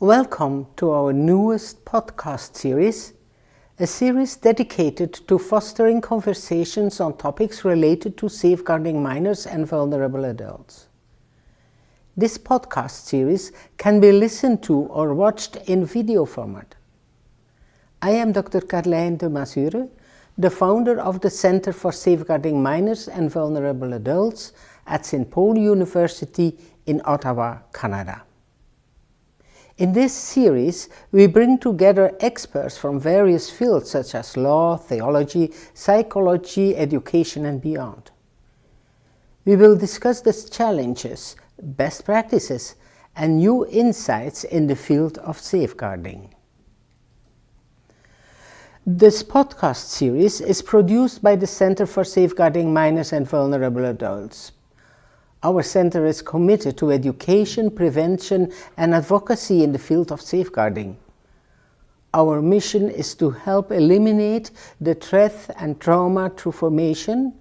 Welcome to our newest podcast series, a series dedicated to fostering conversations on topics related to safeguarding minors and vulnerable adults. This podcast series can be listened to or watched in video format. I am Dr. Carlijn de Mazure, the founder of the Center for Safeguarding Minors and Vulnerable Adults at St. Paul University in Ottawa, Canada. In this series, we bring together experts from various fields such as law, theology, psychology, education, and beyond. We will discuss the challenges, best practices, and new insights in the field of safeguarding. This podcast series is produced by the Center for Safeguarding Minors and Vulnerable Adults. Our center is committed to education, prevention, and advocacy in the field of safeguarding. Our mission is to help eliminate the threat and trauma through formation,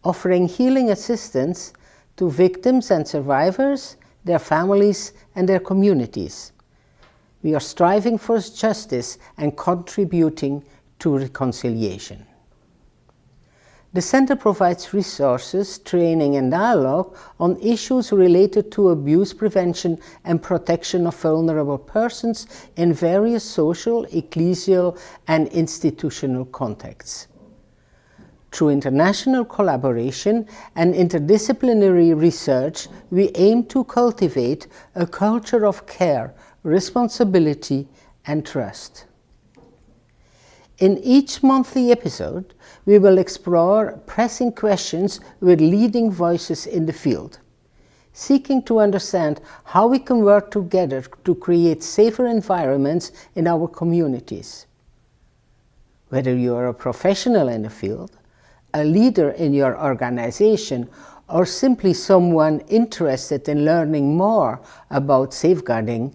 offering healing assistance to victims and survivors, their families, and their communities. We are striving for justice and contributing to reconciliation. The Center provides resources, training, and dialogue on issues related to abuse prevention and protection of vulnerable persons in various social, ecclesial, and institutional contexts. Through international collaboration and interdisciplinary research, we aim to cultivate a culture of care, responsibility, and trust. In each monthly episode, we will explore pressing questions with leading voices in the field, seeking to understand how we can work together to create safer environments in our communities. Whether you are a professional in the field, a leader in your organization, or simply someone interested in learning more about safeguarding,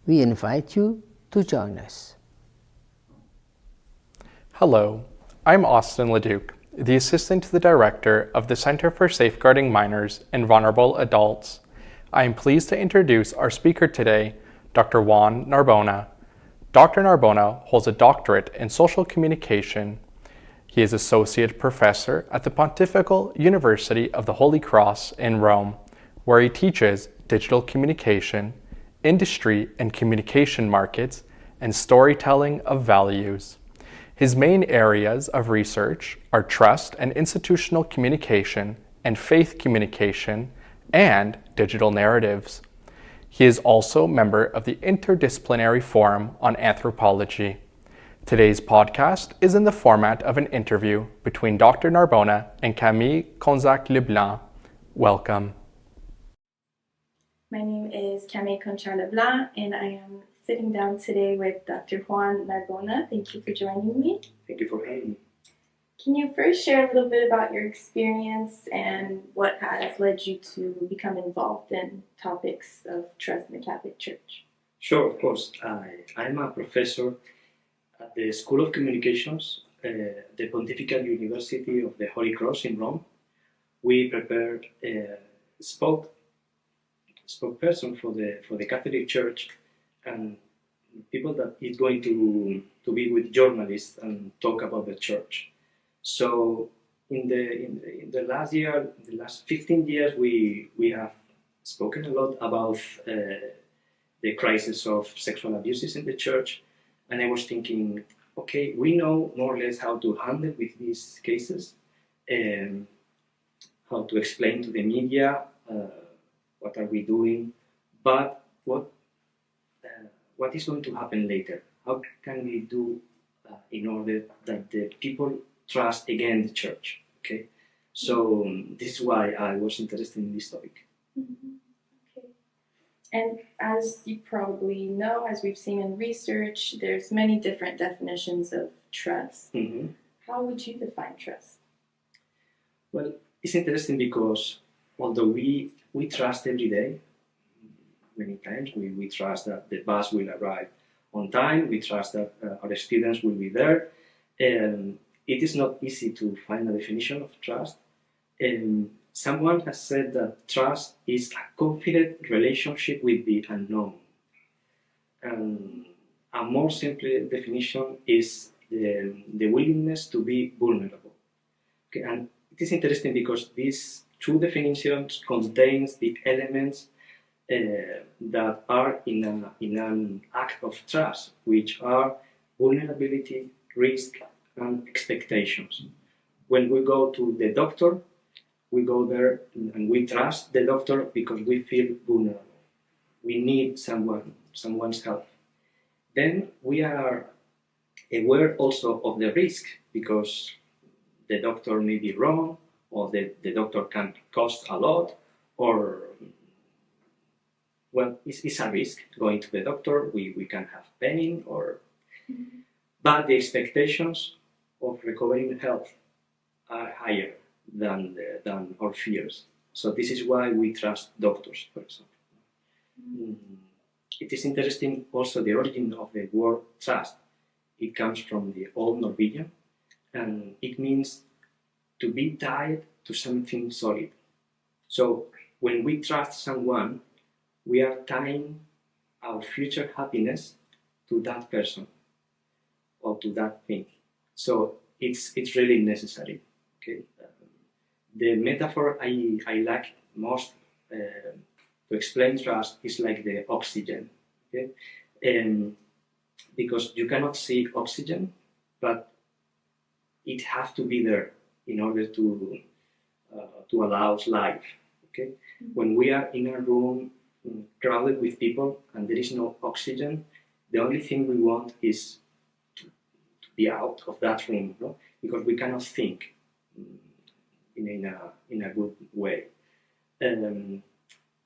we invite you to join us. Hello, I'm Austin Leduc, the Assistant to the Director of the Center for Safeguarding Minors and Vulnerable Adults. I am pleased to introduce our speaker today, Dr. Juan Narbona. Dr. Narbona holds a doctorate in social communication. He is Associate Professor at the Pontifical University of the Holy Cross in Rome, where he teaches digital communication, industry and communication markets, and storytelling of values. His main areas of research are trust and institutional communication and faith communication and digital narratives. He is also a member of the Interdisciplinary Forum on Anthropology. Today's podcast is in the format of an interview between Dr. Narbona and Camille Conzac-Leblanc. Welcome. My name is Camille Conzac-Leblanc, and I am sitting down today with Dr. Juan Narbona. Thank you for joining me. Thank you for having me. Can you first share a little bit about your experience and what has led you to become involved in topics of trust in the Catholic Church? Sure, of course. I'm a professor at the School of Communications, the Pontifical University of the Holy Cross in Rome. We prepared a spokesperson for the Catholic Church and people that is going to be with journalists and talk about the church. So in the last year, the last 15 years, we have spoken a lot about the crisis of sexual abuses in the church, and I was thinking, okay, we know more or less how to handle with these cases, and how to explain to the media what are we doing, but what is going to happen later? How can we do in order that the people trust again the church? Okay, so this is why I was interested in this topic. Mm-hmm. Okay. And as you probably know, as we've seen in research, there's many different definitions of trust. Mm-hmm. How would you define trust? Well, it's interesting because although we trust every day, many times we trust that the bus will arrive on time, we trust that our students will be there, and it is not easy to find a definition of trust. Someone has said that trust is a confident relationship with the unknown. And a more simple definition is the willingness to be vulnerable. Okay, and it is interesting because these two definitions contains the elements that are in an act of trust, which are vulnerability, risk, and expectations. When we go to the doctor, we go there and we trust the doctor because we feel vulnerable. We need someone's help. Then we are aware also of the risk because the doctor may be wrong, or the doctor can cost a lot, or well, it's a risk going to the doctor. We can have pain, or but the expectations of recovering health are higher than our fears. So this is why we trust doctors, for example. It is interesting also the origin of the word trust. It comes from the Old Norwegian, and it means to be tied to something solid. So when we trust someone, we are tying our future happiness to that person or to that thing. So it's really necessary. Okay. The metaphor I like most to explain trust is like the oxygen. Okay, because you cannot see oxygen, but it has to be there in order to allow life. Okay, when we are in a room crowded with people and there is no oxygen, the only thing we want is to be out of that room, no? Because we cannot think in a good way.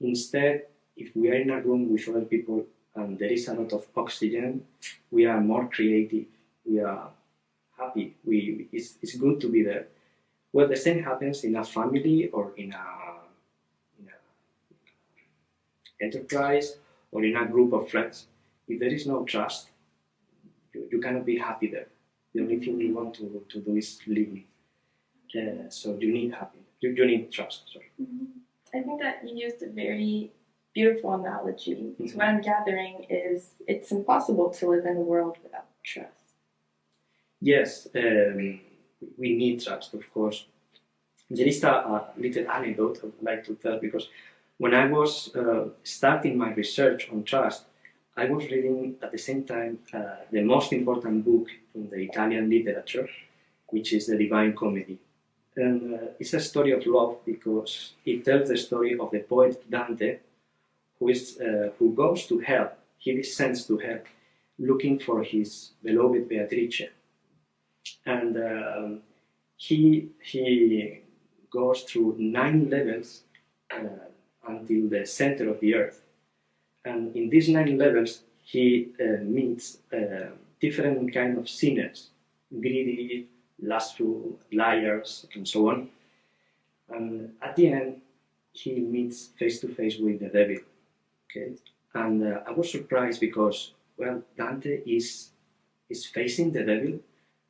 Instead, if we are in a room with other people and there is a lot of oxygen, we are more creative, we are happy, it's good to be there. Well, the same happens in a family or in a enterprise or in a group of friends. If there is no trust, you cannot be happy there. The only thing you want to do is leave. So you need happiness. You need trust. Sorry. I think that you used a very beautiful analogy. So what I'm gathering is it's impossible to live in a world without trust. Yes, we need trust, of course. There is a little anecdote I would like to tell, because when I was starting my research on trust, I was reading at the same time the most important book in the Italian literature, which is the Divine Comedy. And it's a story of love because it tells the story of the poet Dante, who goes to hell. He descends to hell looking for his beloved Beatrice. And he goes through 9 levels until the center of the earth. And in these 9 levels, he meets different kind of sinners, greedy, lustful, liars, and so on. And at the end, he meets face to face with the devil. Okay, and I was surprised because, well, Dante is facing the devil,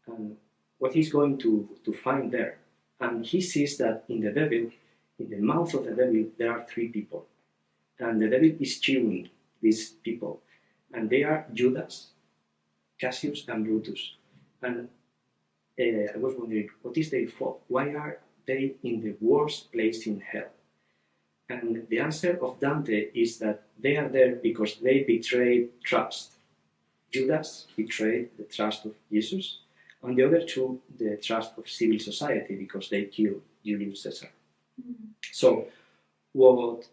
and what he's going to find there. And he sees that in the devil, in the mouth of the devil, there are 3 people. And the devil is chewing these people. And they are Judas, Cassius, and Brutus. And I was wondering, what is their fault? Why are they in the worst place in hell? And the answer of Dante is that they are there because they betrayed trust. Judas betrayed the trust of Jesus, and the other 2, the trust of civil society, because they killed Julius Caesar. So what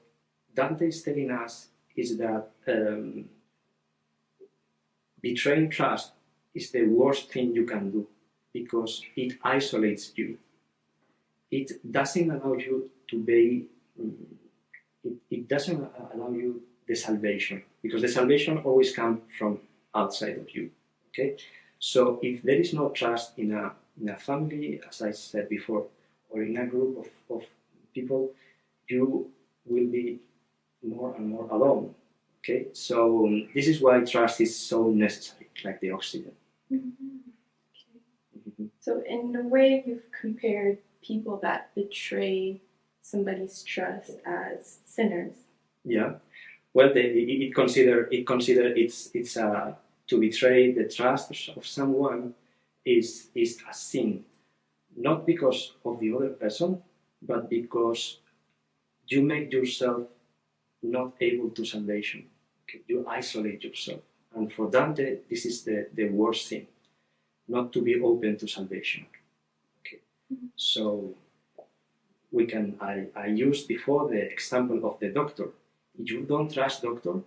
Dante is telling us is that betraying trust is the worst thing you can do, because it isolates you. It doesn't allow you to be, it doesn't allow you the salvation, because the salvation always comes from outside of you. Okay? So if there is no trust in a family, as I said before, or in a group of people, you will be more and more alone. Okay? So this is why trust is so necessary, like the oxygen. So in a way, you've compared people that betray somebody's trust as sinners. Yeah. well, it consider it's to betray the trust of someone is a sin, not because of the other person, but because you make yourself not able to salvation. Okay? You isolate yourself, and for Dante, this is the worst thing, not to be open to salvation. Okay, so I used before the example of the doctor. If you don't trust doctor,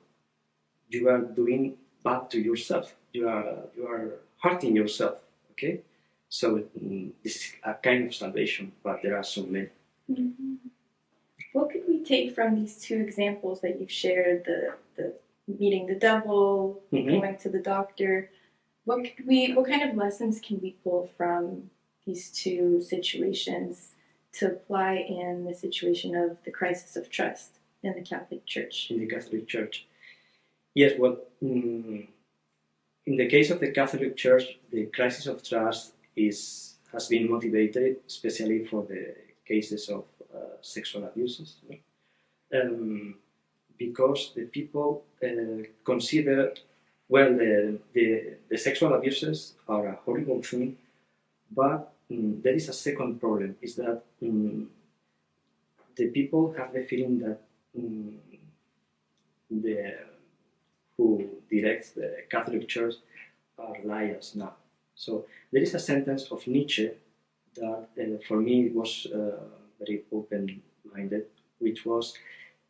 you are doing bad to yourself. You are hurting yourself. Okay, so this is a kind of salvation, but there are so many. Mm-hmm. What could we take from these two examples that you've shared? The meeting the devil, going to the doctor. What kind of lessons can we pull from these two situations to apply in the situation of the crisis of trust in the Catholic Church? In the Catholic Church, yes. Well, in the case of the Catholic Church, the crisis of trust has been motivated, especially for the cases of sexual abuses, because the people consider, well, the sexual abuses are a horrible thing, but there is a second problem, is that the people have the feeling that who directs the Catholic Church are liars now. So there is a sentence of Nietzsche that for me was very open-minded, which was,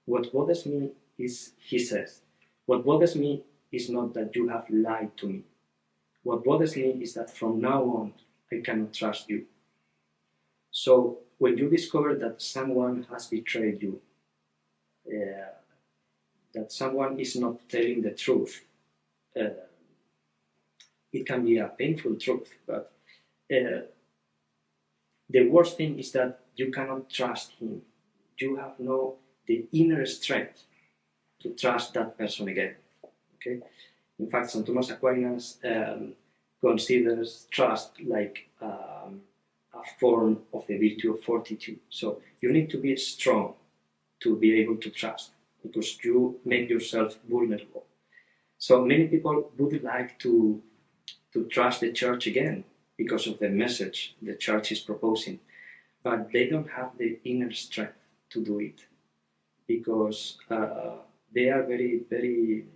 what bothers me is, he says, what bothers me is not that you have lied to me. What bothers me is that from now on, I cannot trust you. So when you discover that someone has betrayed you, that someone is not telling the truth, it can be a painful truth, but the worst thing is that you cannot trust him. You have the inner strength to trust that person again. Okay. In fact, St. Thomas Aquinas considers trust like a form of the virtue of fortitude. So you need to be strong to be able to trust, because you make yourself vulnerable. So many people would like to trust the church again because of the message the church is proposing, but they don't have the inner strength to do it, because they are very, very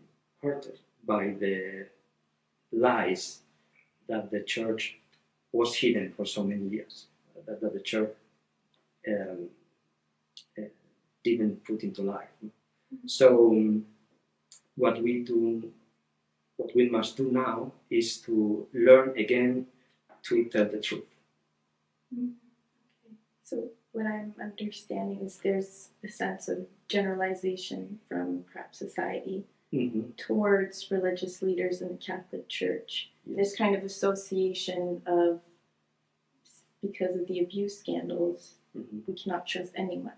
hurted by the lies that the church was hidden for so many years, that the church didn't put into life. So what we must do now is to learn again to tell the truth. Okay. So what I'm understanding is there's a sense of generalization from perhaps society towards religious leaders in the Catholic Church. Yes. This kind of association of, because of the abuse scandals, we cannot trust anyone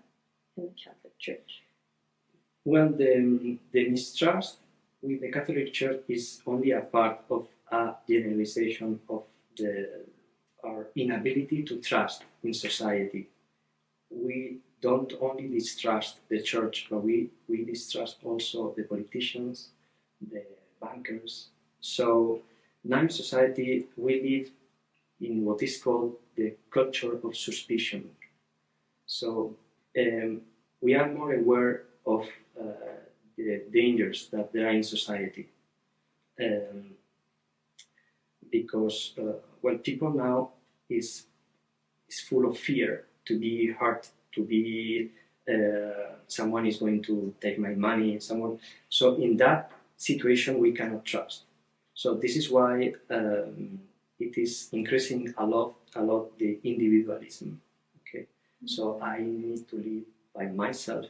in the Catholic Church. Well, the mistrust with the Catholic Church is only a part of a generalization of our inability to trust in society. We don't only distrust the church, but we distrust also the politicians, the bankers. So now in society, we live in what is called the culture of suspicion. So we are more aware of the dangers that there are in society. Because people now is full of fear to be hurt, to be someone is going to take my money, someone. So in that situation, we cannot trust. So this is why it is increasing a lot the individualism. Okay, so I need to live by myself.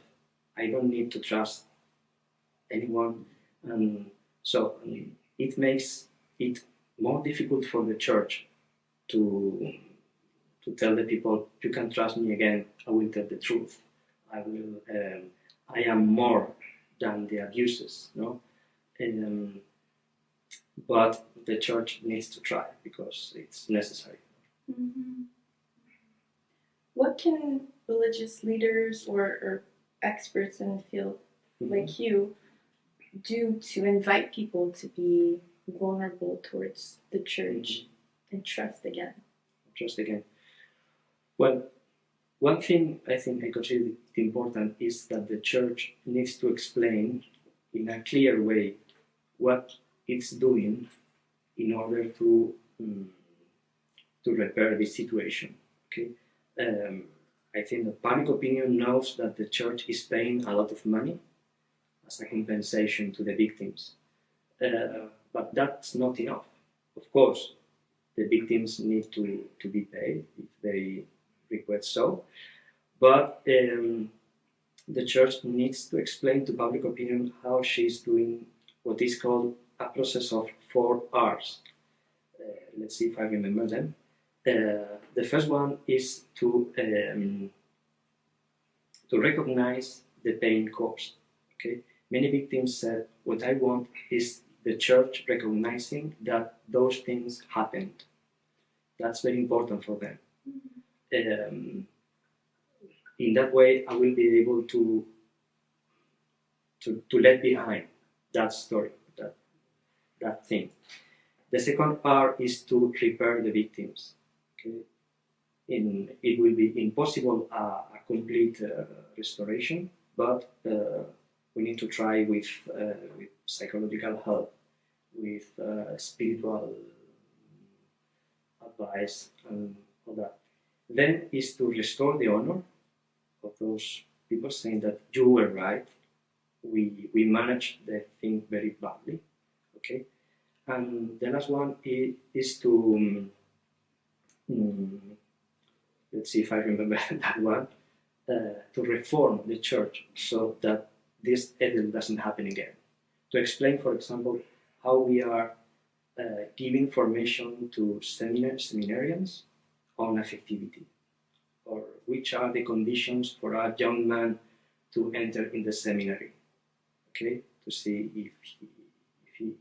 I don't need to trust anyone, and so it makes it more difficult for the church to tell the people, you can trust me again, I will tell the truth. I am more than the abuses, no? But the church needs to try because it's necessary. Mm-hmm. What can religious leaders or experts in the field like you do to invite people to be vulnerable towards the church and trust again? Trust again. Well, one thing I think I consider important is that the church needs to explain in a clear way what it's doing in order to repair this situation. Okay, I think that public opinion knows that the church is paying a lot of money as a compensation to the victims, but that's not enough. Of course, the victims need to be paid if they request so, but the church needs to explain to public opinion how she's doing what is called a process of 4 R's. Let's see if I remember them. The first one is to recognize the pain caused. Okay, many victims said, "What I want is the church recognizing that those things happened." That's very important for them. In that way, I will be able to let behind that story, that thing. The second R is to repair the victims. Okay? It will be impossible a complete restoration, but we need to try with psychological help, with spiritual advice and all that. Then is to restore the honor of those people, saying that you were right, we managed the thing very badly. Okay, and the last one is to let's see if I remember that one, to reform the church so that this evil doesn't happen again. To explain, for example, how we are giving formation to seminarians on affectivity, or which are the conditions for a young man to enter in the seminary. Okay, to see if he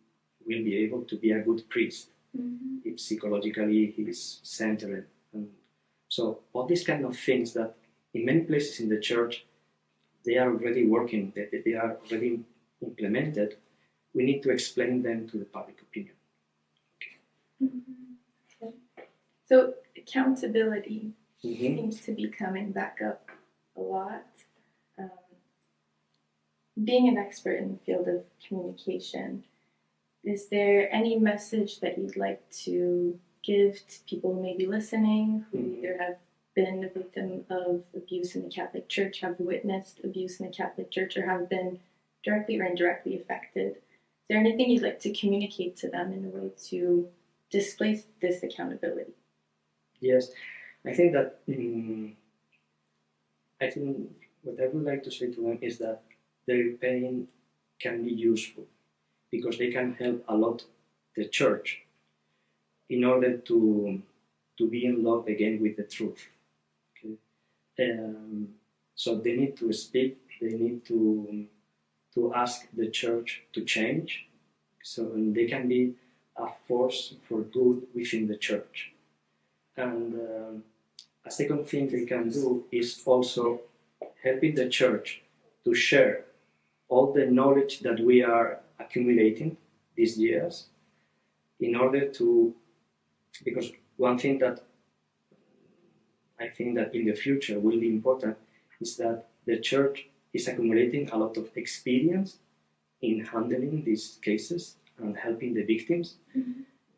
will be able to be a good priest, if psychologically he is centered. And so all these kind of things that in many places in the church they are already working, they are already implemented, we need to explain them to the public opinion. Okay. So accountability seems to be coming back up a lot. Being an expert in the field of communication, is there any message that you'd like to give to people who may be listening, who either have been a victim of abuse in the Catholic Church, have witnessed abuse in the Catholic Church, or have been directly or indirectly affected? Is there anything you'd like to communicate to them in a way to displace this accountability? Yes, I think that I think what I would like to say to them is that their pain can be useful because they can help a lot the church in order to be in love again with the truth. Okay? So they need to speak. They need to ask the church to change, so they can be a force for good within the church. And a second thing they can do is also helping the church to share all the knowledge that we are accumulating these years in order to, because one thing that I think that in the future will be important is that the church is accumulating a lot of experience in handling these cases and helping the victims.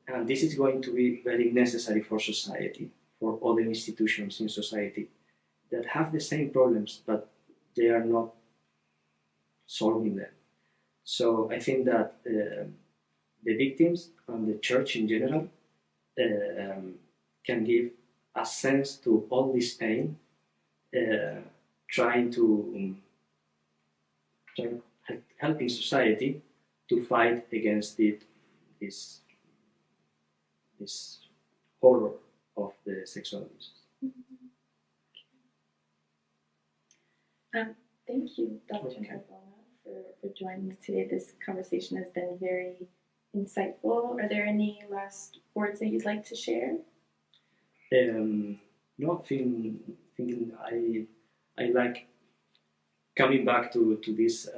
And this is going to be very necessary for society, for other institutions in society that have the same problems, but they are not solving them. So I think that the victims and the church in general can give a sense to all this pain, helping society to fight against this horror of the sexual abuse. Thank you, Dr. Narbona, for joining me today. This conversation has been very insightful. Are there any last words that you'd like to share? No, I like coming back to this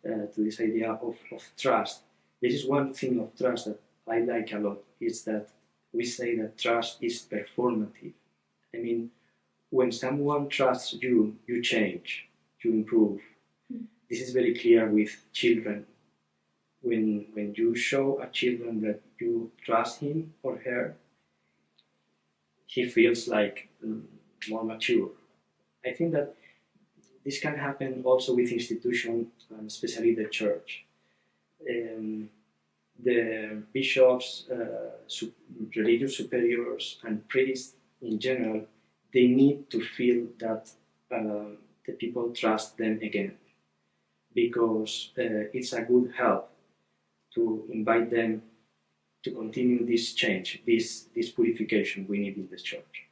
to this idea of trust. This is one thing of trust that I like a lot, is that we say that trust is performative. I mean, when someone trusts you, you change, you improve. This is very clear with children. When you show a children that you trust him or her, he feels like more mature. I think that this can happen also with institutions, especially the church. The bishops, religious superiors, and priests in general, they need to feel that the people trust them again, because it's a good help to invite them to continue this change, this purification we need in the church.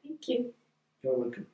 Thank you. You're welcome.